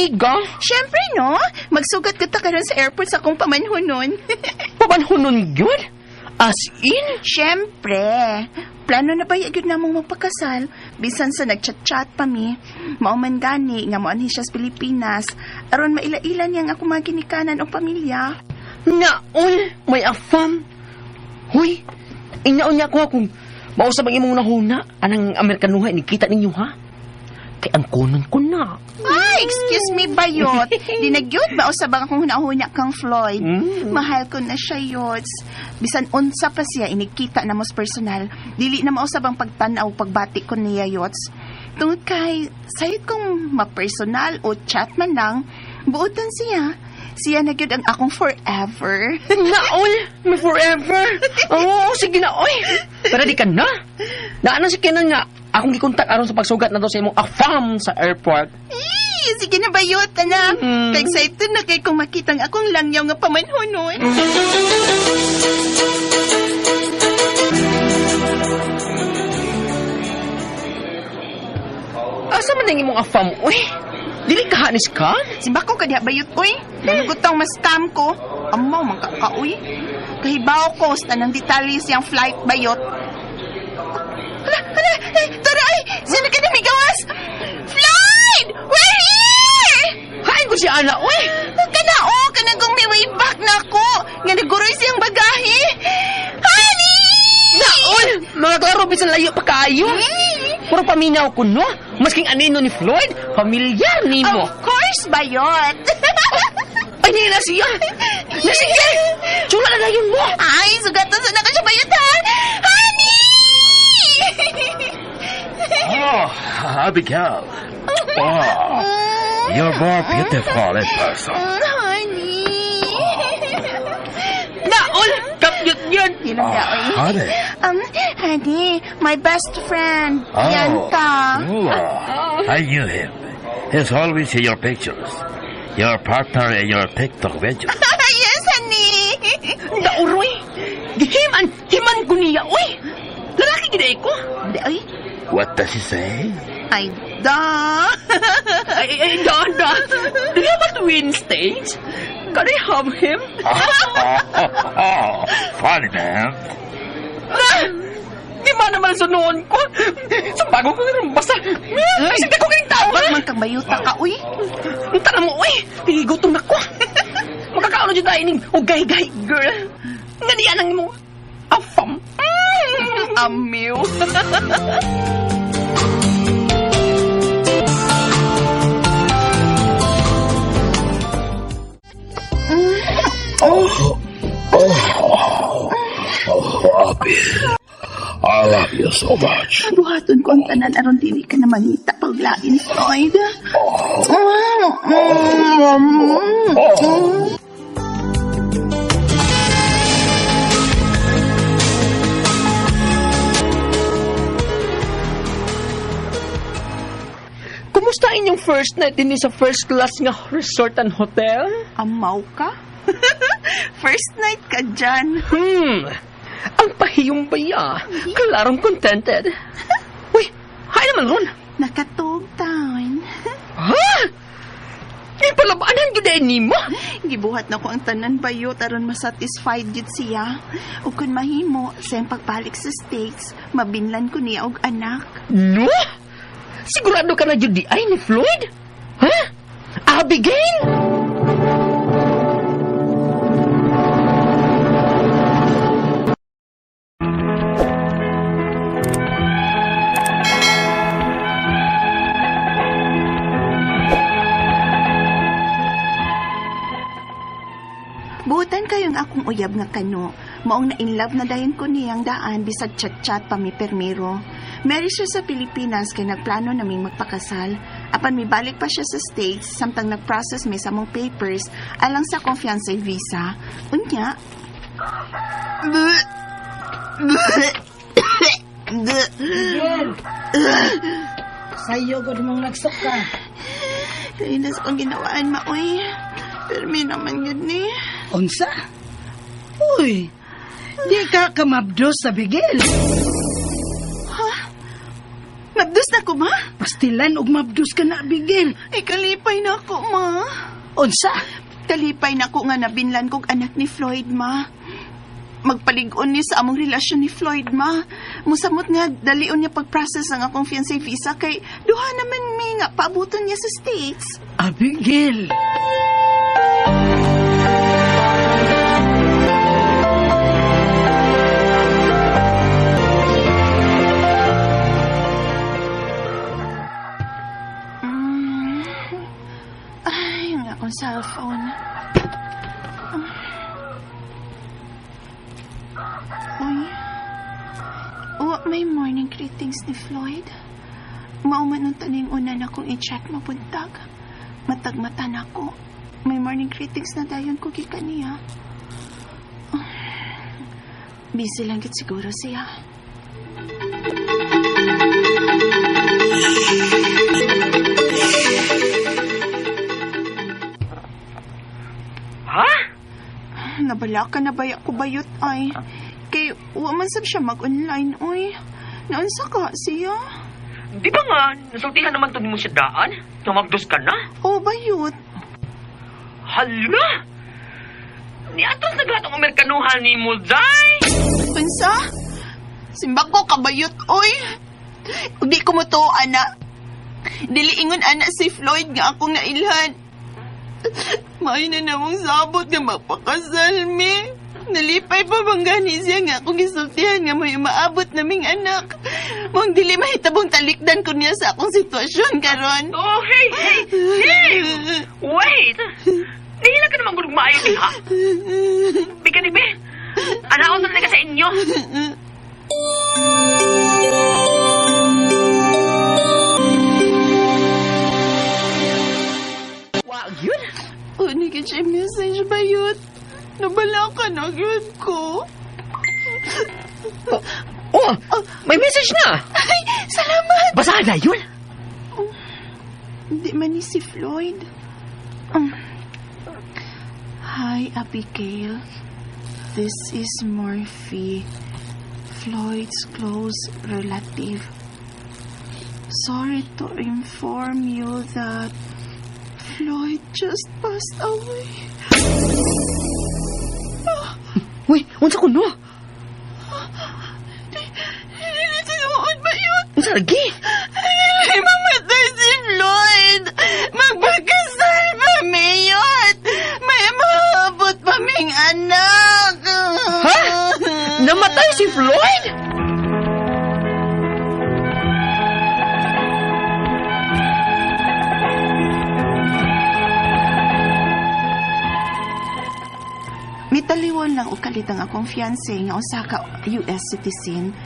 amiga? Siyempre, no? Magsugat kita karon sa airport sa akong pamanhunon. Pamanhunon yun? As in? Siyempre. Plano na ba yun namong magpakasal? Bisan sa nagchat-chat pa mi. Mauman gani, nga moanhi siya sa Pilipinas. Aron maila-ilan niyang ako mga ginikanan o pamilya. Naon, may afam. Huy, inaon niya ako kung mausap ang imong nahuna. Anang Amerikanuha, inikita ninyo ha? Kay ang kunon ko na. Ay, excuse me, Bayot. Di na gyud ba usab akong hunahuna kang Floyd? Mahal ko na siya, Yots. Bisan unsa pa siya inikita na mos personal, dili na mausab ang pagtan-aw pagbati ko niya, Yots. Tungod kay sayot kong ma-personal o chat man lang, buotan siya. Siya na gyud ang akong forever. Naol, may forever. Oo, sige na, oy. Pero di ka na. Naano si Kenan nga, akong gikontak aron sa pagsugat na to sa imong afam sa airport. Sige na, Bayot, anak. Kay excited na kay kung makitang akong langyaw nga pamanhunon. Asa man ang imong afam, oy? Dili ka hanis ka? Simba ko kadiha, Bayot, uy. Nanugutang mas scam ko. Amaw, mangkaka, uy. Kahibaw ko sa tanang detalye siyang flight, Bayot. Hala, tara ay! Sino ka na may gawas? Floyd! We're here! Hain ko si Ana, oy! Kanagong may way back na ako. Nga naguroy siyang bagahe. Honey! Naol! Mga klaro, bisan layo pa kayo. Puro paminaw ko, no? Masking anino ni Floyd, pamilyar ni mo. Of course, Bayot. Ay, hindi na siya. Sige! Chula na yun mo. Ay, sugatan sa naka siya, Bayot, ha? Honey! Oh, Abigail. Oh, you're more beautiful in person. Honey! Naol! Kapyot yan! Ilang daoy? Honey. Honey, my best friend, Oh, Yanta. I knew him. He's always in your pictures. Your partner in your TikTok videos. Yes, honey. Nauroy! Himan ko niya, oy! Lalaki gina ko. Hindi, ay. What does he say? Ay, da. Ay, Dada! Do you have a twin stage? Can I have him? Funny, man. Di ba naman sa noon ko? Sa bago ko nga basta. Isip na ko kanyang tao. Ba't man kang bayuta ka, uy? Ang tala mo, uy! Higutom na ko. Makakaano dyan tayo ning ugay-gay, girl. Nga niyan ang mong afam. Amiw. Abby, I love you so much. Buhaton ko ang tanan aron dili ka na mangita paglain, Floyd. Kumusta inyong first night din sa first class nga resort and hotel? Amaw ka? First night ka dyan. Ang pahiyong baya. Kalarong contented. Uy, hay naman ron. Nakatog taon. Ha? Ipalabaanan gid ni mo. Gibuhat na ko ang tanan Bayot aron masatisfied jud siya. Ug kun mahimo sa iyang pagbalik sa States, mabinlan ko niya og anak. No? Sigurado ka na jud di ay ni Floyd? Ha? Abigail? Buotan kayong akong uyab nga kano. Maong na-inlove na dayon ko niyang daan bisag chat-chat pa mi permiro. Mary siya sa Pilipinas kay nagplano naming magpakasal. Apan mi balik pa siya sa States samtang nag-process may samong papers alang sa confiance visa. Unya. Sayo ko mong nagsuka. Kainas kong ginawaan maoy. Permi naman yun ni. Unsa? Uy, di ka kamabdos sa bigil. Mabdus na ko ma? pastilan ug mabdus ka na, Abigail. Kalipay na ako, ma. Unsa? Kalipay na ako nga nabinlan kong anak ni Floyd, ma. Magpalig-on ni sa among relasyon ni Floyd, ma. Musamot nga, dalion niya pag-process ang akong fiancé visa kay duha naman mi nga paabuton niya sa States. Abigail. Ay, ang akong cellphone. May morning greetings ni Floyd. Mauman nung taning una na kong i-check mabuntag. Matagmata na ko. May morning greetings na dayon ko kika niya. Busy lang git siguro siya. Ha? Nabala ka na ba ko bayot ay? Kay waman sab siya mag-online oy. Naunsa ka siya? Di ba nga, nasultihan naman to ni mo siya daan? Namagdos ka na? Oh, bayot. Hala! Ni atos naglatong Amerikanuhan ni mo, Zay! Unsa? Simbag ko kabayot oy. Ug di ko mo to ana. Dili ingon ana si Floyd nga akong nailhan. May na namong sabot nga magpakasal mi. Nalipay pa bang gani siya nga akong gisultihan nga may maabot naming anak. Mong dili mahitabong talikdan ko niya sa akong sitwasyon karon. Oh, hey! Wait! Dihila ka naman gulog maayo diha. Bika ni Be, anaon na ka sa inyo. Wow, yun? Unig siya message bayot. Nabala ka na yun ko. Oh, may message na. Ay, salamat. Basahan na yun. Hindi man ni si Floyd. Hi, Abigail. This is Murphy, Floyd's close relative. Sorry to inform you that Floyd just passed away. Uy, unsa ko no? Hindi sinuod ba yun? Unsa lagi? Ay, mamatay si Floyd. Magpagkasal pa miyot. May maabot pa ming anak. Ha? Namatay si Floyd? Mitaliwan lang o kalit ang akong fiancé nga usa ka US citizen.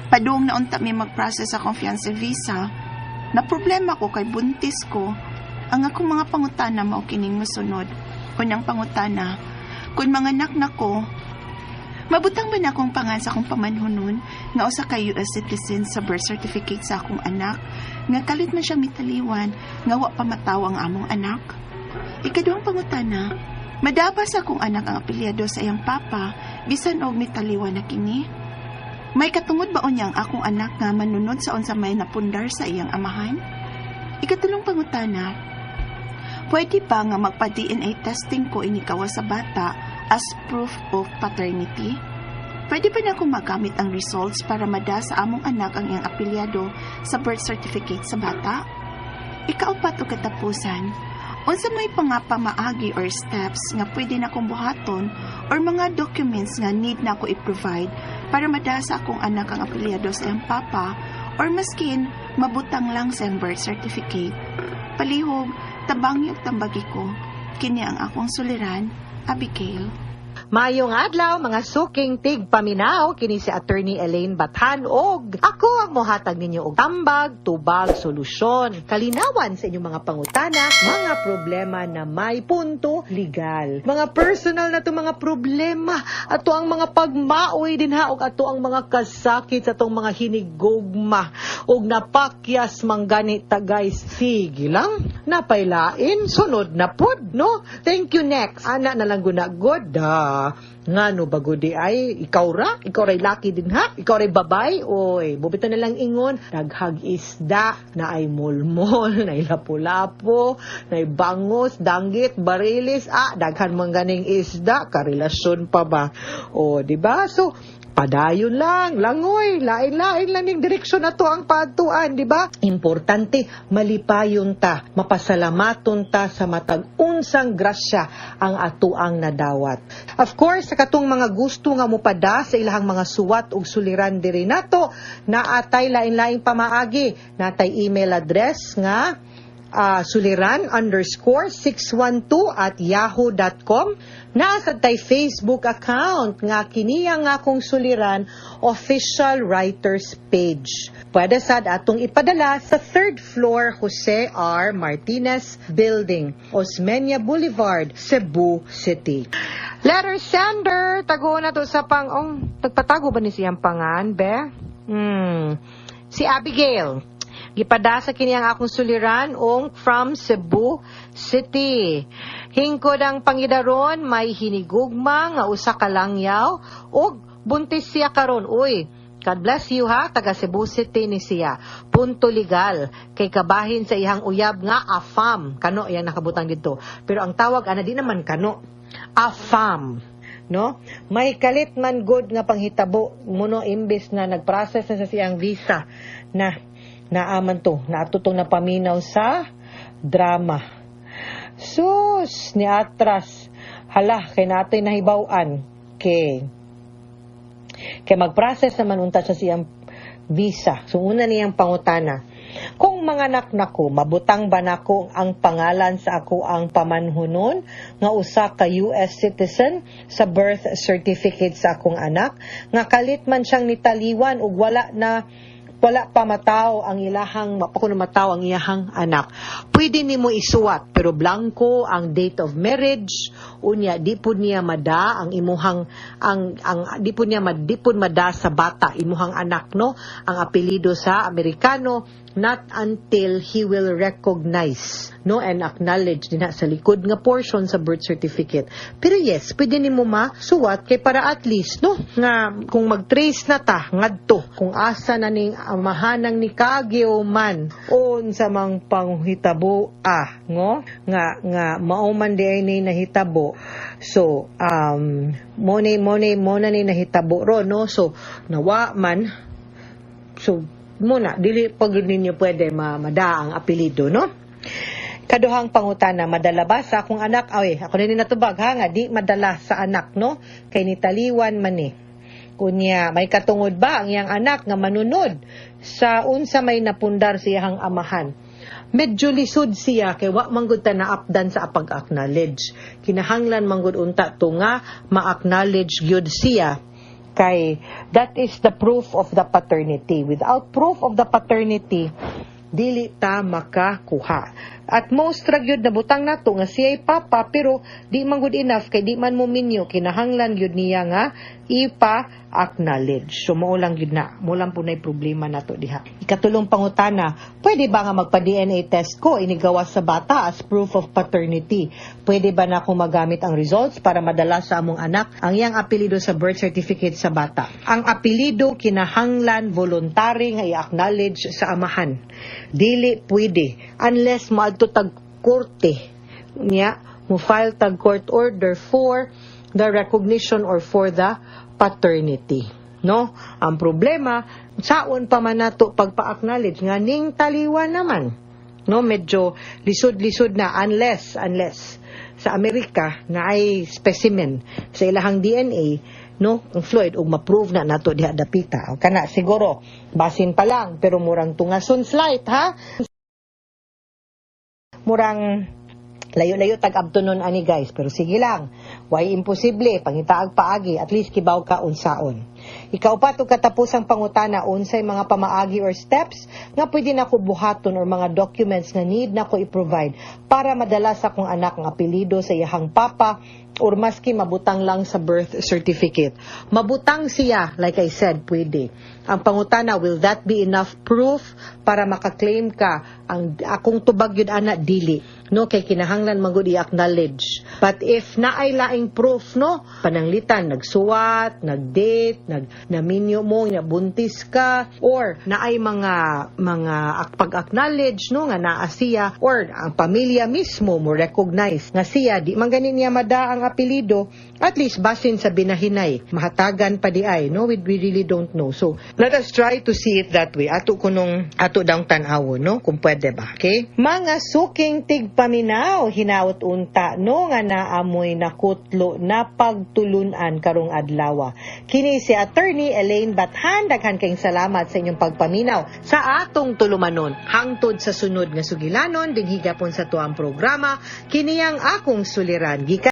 Padung na unta mi mag-process akong fiancé visa. Na problema ko kay buntis ko. Ang akong mga pangutana mao kining masunod. Unang pangutana, kung mga anak na ko, mabutang ba na akong pangan sa akong pamanhunon nga usa ka US citizen sa birth certificate sa akong anak nga kalit man siya mitaliwan nga wa pa mataw ang among anak? Ikaduhang pangutana, madabas akong anak ang apelyado sa iyang papa bisan og mitaliwan na kini? May katungod ba unya ang akong anak nga manunod sa unsa may napundar sa iyang amahan? Ikatulong pangutana, pwede ba nga magpa-DNA testing ko inikawa sa bata as proof of paternity? Pwede ba na akong magamit ang results para mada sa among anak ang iyang apelyado sa birth certificate sa bata? Ikaupat o katapusan, unsa may pangapamaagi or steps nga pwede na akong buhaton or mga documents nga need na ako i-provide para mada sa akong anak ang apelyado sa iyang papa or maskin mabutang lang sa iyang birth certificate. Palihog, tabangi ug tambagi ko. Kini ang akong suliran, Abigail. Mayong adlaw mga suking tigpaminaw kini si Attorney Elaine Bathan og ako ang mohatag ninyo og tambag, tubag, solusyon, kalinawan sa inyong mga pangutana, mga problema na may punto legal. Mga personal na to mga problema, ato ang mga pagmaoy din ha og ato ang mga kasakit sa tong mga hinigugma og napakyas manggani ta guys. Sige lang. napailain, sunod na pod, no? Thank you, next. Ana na lang gunagod, nga no bago di ay, ikaw ray laki din ha? Ikaw ray babay, oy, bubito na lang ingon, daghag isda, na ay mulmol, na ay lapu-lapo, na ay bangos, danggit, barilis, daghan man ganing isda, karelasyon pa ba? O, di ba? So, padayon lang, langoy, lain-lain lang yung direksyon na to ang patuan, di ba? Importante, malipayon ta, mapasalamaton ta sa matag unsang grasya ang atuang nadawat. Of course, sa katong mga gusto nga mopada sa ilahang mga suwat ug suliran diri nato, naatay lain-laing pamaagi, natay email address nga suliran_612@yahoo.com. Nasa tay Facebook account nga kiniya nga kong suliran official writers page. Pwede sad atong ipadala sa 3rd floor Jose R. Martinez Building, Osmeña Boulevard, Cebu City. Letter sender, tago na to sa nagpatago ba ni siyang pangan, be? Si Abigail. Gipadasa kini ang akong suliran from Cebu City. Hingkod ang pangidaron, may hinigugma nga usa ka langyaw ug buntis siya karon. Uy, God bless you ha, taga Cebu City ni siya. Punto legal kay kabahin sa ihang uyab nga AFAM. Kano yang nakabutang dito. Pero ang tawag di naman kano. AFAM. No? May kalit man good nga panghitabo muno imbes na nagprocess na sa siyang visa na naaman to, natutong na paminaw sa drama. Sus, ni atras, hala, kay nato'y nahibawan, kay mag-process naman unta sa siyang visa. So, una niyang pangutana, kung mga anak nako, mabutang ba nako ang pangalan sa ako ang pamanhunon nga usa ka US citizen sa birth certificate sa akong anak, nga kalit man siyang nitaliwan ug wala pa mataw ang ilahang anak. Pwede nimo isuwat pero blanco ang date of marriage, unya di pud niya mada ang imuhang di pud mada sa bata imuhang anak, no, ang apelyido sa Amerikano, not until he will recognize, no, and acknowledge din sa likod nga portion sa birth certificate. Pero yes, pwede nimo masuwat kay para at least, no, nga kung mag-trace na ta ngadto kung asa na ning amahanang ni kagyo man sa mang panghitabo no, nga mao man di ay ni nahitabo. So mo na ni nahitabo ro, no, so nawa man, so muna, dili pag ninyo pwede mada ang apelido, no? Kaduhang pangutana, madala ba sa akong anak? Ako na natubag ha, nga di madala sa anak, no? Kay nitaliwan man ni. Kunya, may katungod ba ang iyang anak nga manunod sa unsa may napundar siyang amahan? Medyo lisod siya kay wa manggod ta naapdan sa pag-acknowledge. Kinahanglan manggod unta to nga ma-acknowledge gyud siya. Kay that is the proof of the paternity. Without proof of the paternity, dili ta makakuha. At most ragyod na butang nato nga siya'y papa pero di man good enough kay di man mo minyo kinahanglan gyud niya nga ipa-acknowledge. So mao lang gyud na. Mo lang po nay problema nato diha. Ikatulong pangutana, pwede ba nga magpa-DNA test ko inigawa sa bata as proof of paternity? Pwede ba na akong magamit ang results para madala sa among anak ang iyang apelido sa birth certificate sa bata? Ang apelido kinahanglan voluntary nga i-acknowledge sa amahan. Dili pwede unless maadto tag korte niya mo file tag court order for the recognition or for the paternity, no? Ang problema saon pa man nato pagpa-acknowledge nga ning taliwan naman, no, medyo lisod-lisod na unless sa Amerika na ay specimen sa ilahang DNA, no, ang fluid ug ma-prove na nato diha dapita. O kana siguro basin pa lang pero murang tungason slight ha. Murang layo-layo tag-abtunon ani guys, pero sige lang, why imposible, pangitaag paagi, at least kibaw ka unsaon. Ikaw pa to katapusang pangutana unsay mga pamaagi or steps nga pwede na ko buhaton or mga documents nga need na ko i-provide para madala sa akong anak ang apelido sa iyahang papa or maski mabutang lang sa birth certificate. Mabutang siya, like I said, pwede. Ang pangutana, will that be enough proof para makaklaim ka? Ang akong tubag yun ana dili, no, kay kinahanglan magud i-acknowledge. But if naay laing proof, no, pananglitan, nagsuwat, nagdate, naminyo mo, nabuntis ka, or naay mga pag-acknowledge, no, nga naa siya, or ang pamilya mismo mo recognize nga siya, di man ganin niya mada ang apelido, at least basin sa binahinay, mahatagan pa di ay, no, we really don't know. So, let us try to see it that way. Ato dang tanawo, no, kung pwede ba, okay? Mga suking tigpaminaw, hinaut unta, no, nga naamoy nakutlo na pagtulunan karong adlaw. Kini si Attorney Elaine Bathan, daghan kayong salamat sa inyong pagpaminaw sa atong tulumanon. Hangtod sa sunod nga sugilanon, dinhigapon sa tuang programa, kini ang akong suliran. Gikan